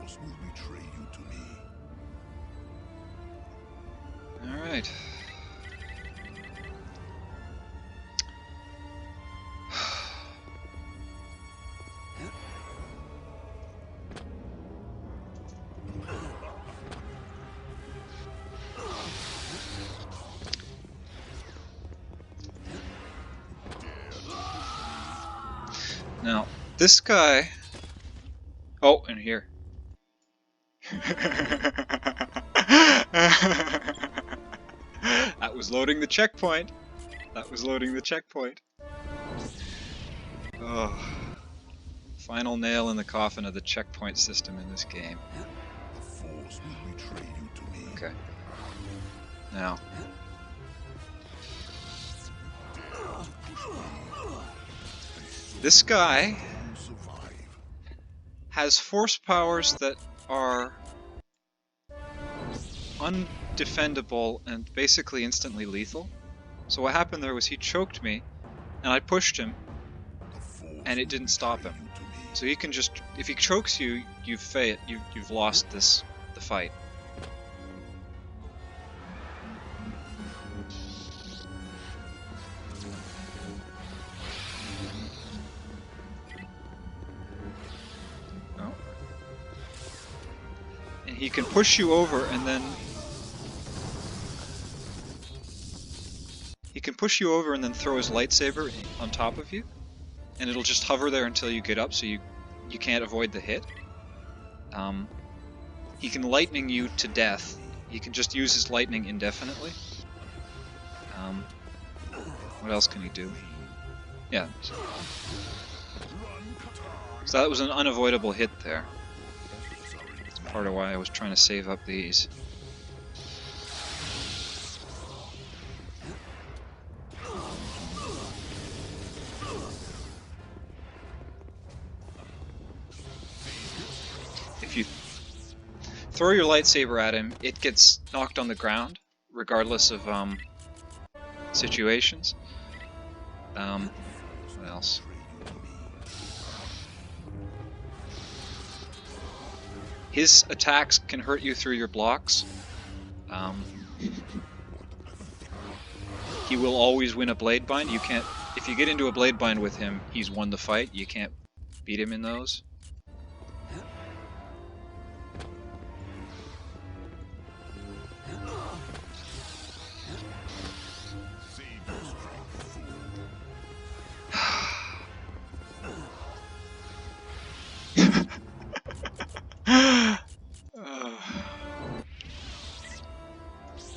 Force will betray you to me. All right. Now, this guy... Oh, and here. That was loading the checkpoint. That was loading the checkpoint. Oh. Final nail in the coffin of the checkpoint system in this game. The Force will betray you to me. Okay. Now. This guy has force powers that are undefendable and basically instantly lethal. So what happened there was he choked me, and I pushed him, and it didn't stop him. So he can just, if he chokes you, you've lost the fight. Oh. And he can push you over and then throw his lightsaber on top of you, and it'll just hover there until you get up, so you can't avoid the hit. He can lightning you to death. He can just use his lightning indefinitely. What else can he do? Yeah. So that was an unavoidable hit there. That's part of why I was trying to save up these. If you throw your lightsaber at him, it gets knocked on the ground, regardless of situations. What else? His attacks can hurt you through your blocks. He will always win a blade bind. You can't, if you get into a blade bind with him, he's won the fight. You can't beat him in those.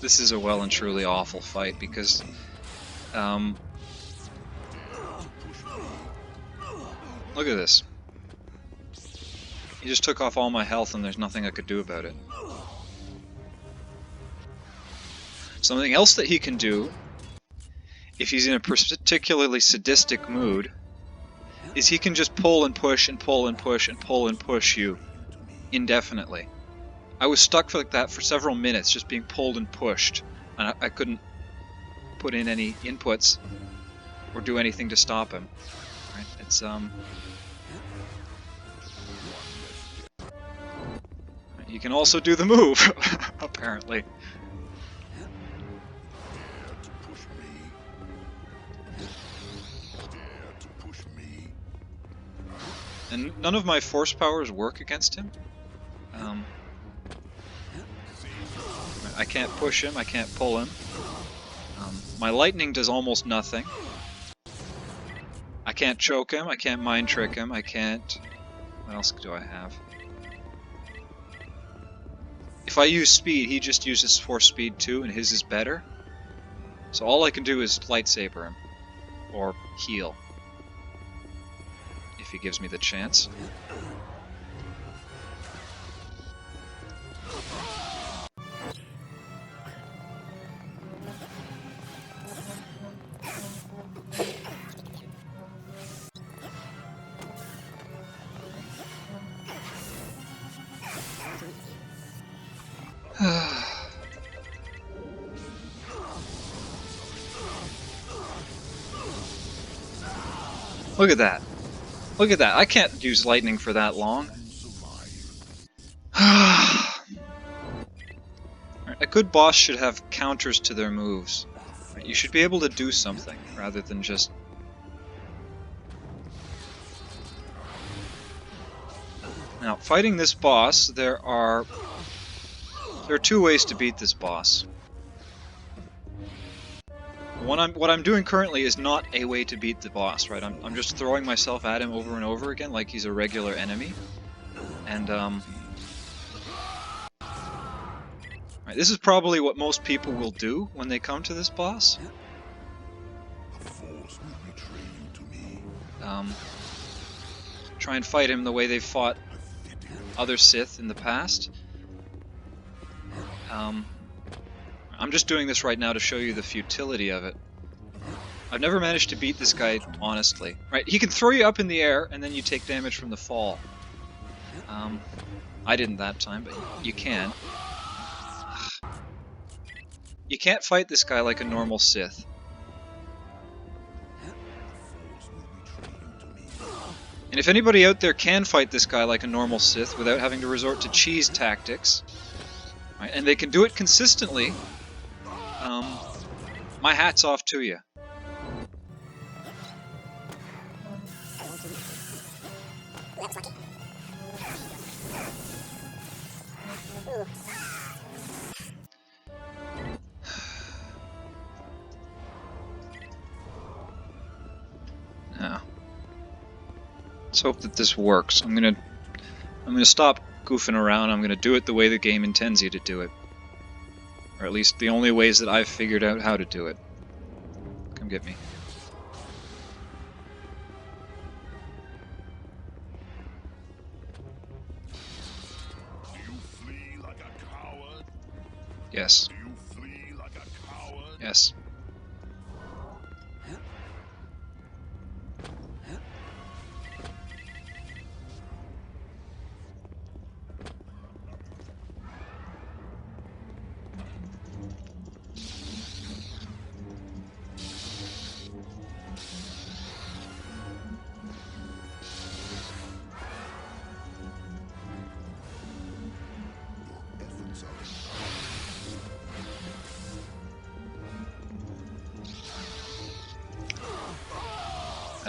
This is a well and truly awful fight because look at this. He just took off all my health and there's nothing I could do about it. Something else that he can do, if he's in a particularly sadistic mood, is he can just pull and push and pull and push and pull and push you indefinitely. I was stuck like that for several minutes, just being pulled and pushed, and I couldn't put in any inputs or do anything to stop him. Right? It's you can also do the move, apparently. And none of my force powers work against him. I can't push him, I can't pull him. My lightning does almost nothing. I can't choke him, I can't mind trick him, I can't... What else do I have? If I use speed, he just uses force speed too, and his is better. So all I can do is lightsaber him. Or heal. If he gives me the chance. Look at that. Look at that. I can't use lightning for that long. A good boss should have counters to their moves. Right? You should be able to do something rather than just... Now, fighting this boss, there are two ways to beat this boss. What I'm doing currently is not a way to beat the boss, right? I'm just throwing myself at him over and over again like he's a regular enemy. And, right, this is probably what most people will do when they come to this boss. The Force will betray you to me. Try and fight him the way they've fought other Sith in the past. I'm just doing this right now to show you the futility of it. I've never managed to beat this guy, honestly. Right, he can throw you up in the air, and then you take damage from the fall. I didn't that time, but you can. You can't fight this guy like a normal Sith. And if anybody out there can fight this guy like a normal Sith without having to resort to cheese tactics, right, and they can do it consistently, my hat's off to you. Now, let's hope that this works. I'm gonna stop goofing around. I'm gonna do it the way the game intends you to do it. Or at least the only ways that I've figured out how to do it. Come get me. Do you flee like a coward? Yes. Do you flee like a coward? Yes. Efforts are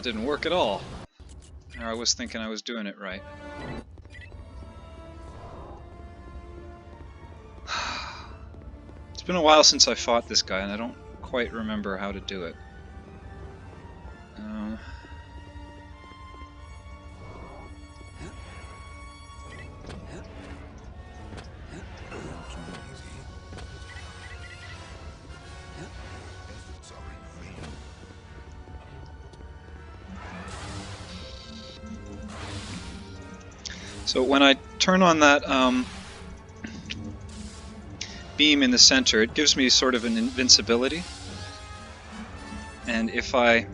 That didn't work at all. Or I was thinking I was doing it right. It's been a while since I fought this guy, and I don't quite remember how to do it. So when I turn on that beam in the center, it gives me sort of an invincibility. And if I...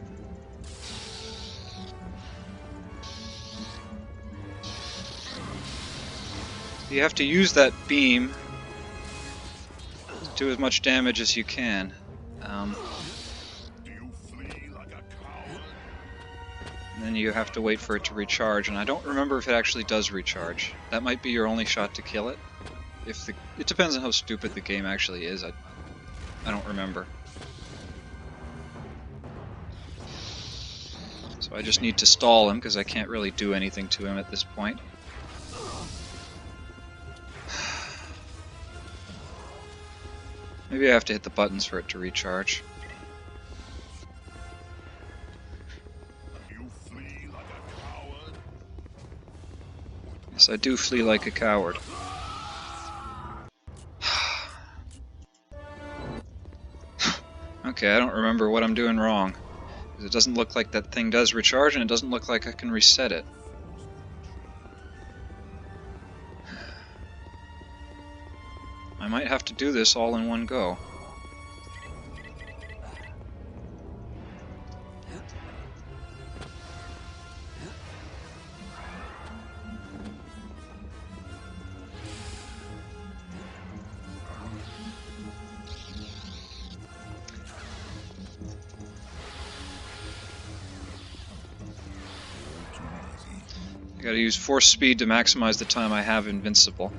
You have to use that beam to do as much damage as you can. And then you have to wait for it to recharge, and I don't remember if it actually does recharge. That might be your only shot to kill it. It depends on how stupid the game actually is. I don't remember. So I just need to stall him, because I can't really do anything to him at this point. Maybe I have to hit the buttons for it to recharge. Yes, I do flee like a coward. Okay, I don't remember what I'm doing wrong. It doesn't look like that thing does recharge, and it doesn't look like I can reset it. I might have to do this all in one go. I gotta use force speed to maximize the time I have invincible.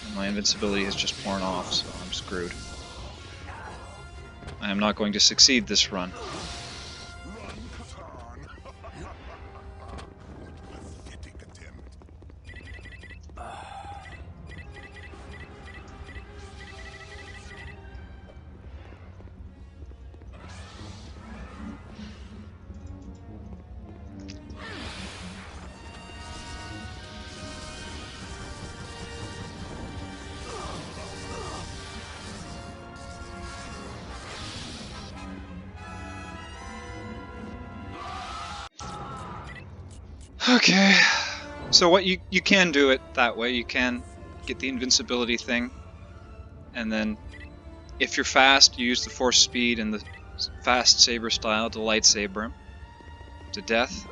And my invincibility has just worn off, so I'm screwed. I am not going to succeed this run. Pathetic attempt. Okay, so what you can do it that way. You can get the invincibility thing, and then if you're fast, you use the force speed and the fast saber style to lightsaber him to death.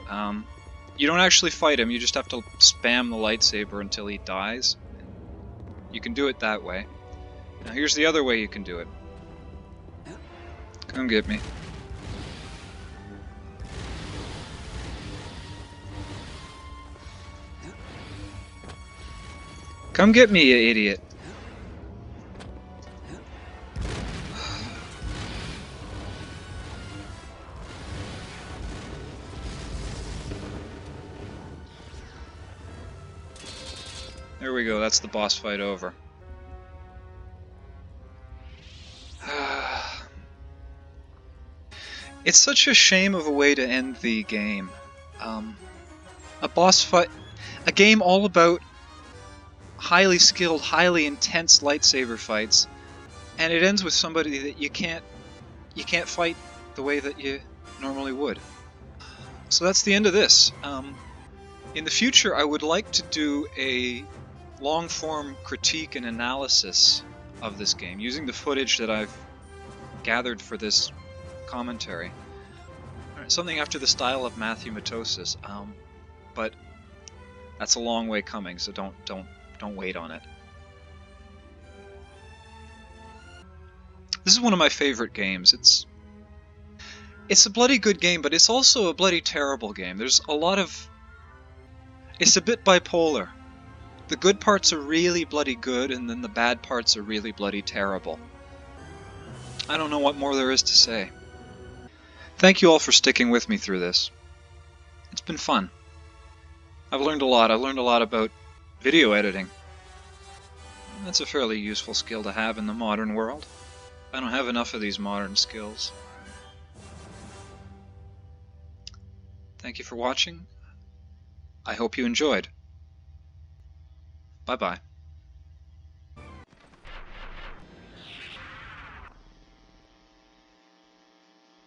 You don't actually fight him, you just have to spam the lightsaber until he dies. You can do it that way. Now here's the other way you can do it. Come get me. Come get me, you idiot. There we go, that's the boss fight over. It's such a shame of a way to end the game. A boss fight, a game all about highly skilled, highly intense lightsaber fights, and it ends with somebody that you can't fight the way that you normally would. So that's the end of this. In the future, I would like to do a long-form critique and analysis of this game, using the footage that I've gathered for this commentary. Something after the style of Matthew Matosis, but that's a long way coming, so don't wait on it. This is one of my favorite games. It's a bloody good game, but it's also a bloody terrible game. There's a lot of... It's a bit bipolar. The good parts are really bloody good, and then the bad parts are really bloody terrible. I don't know what more there is to say. Thank you all for sticking with me through this. It's been fun. I've learned a lot. I've learned a lot about video editing. That's a fairly useful skill to have in the modern world. I don't have enough of these modern skills. Thank you for watching. I hope you enjoyed. Bye-bye.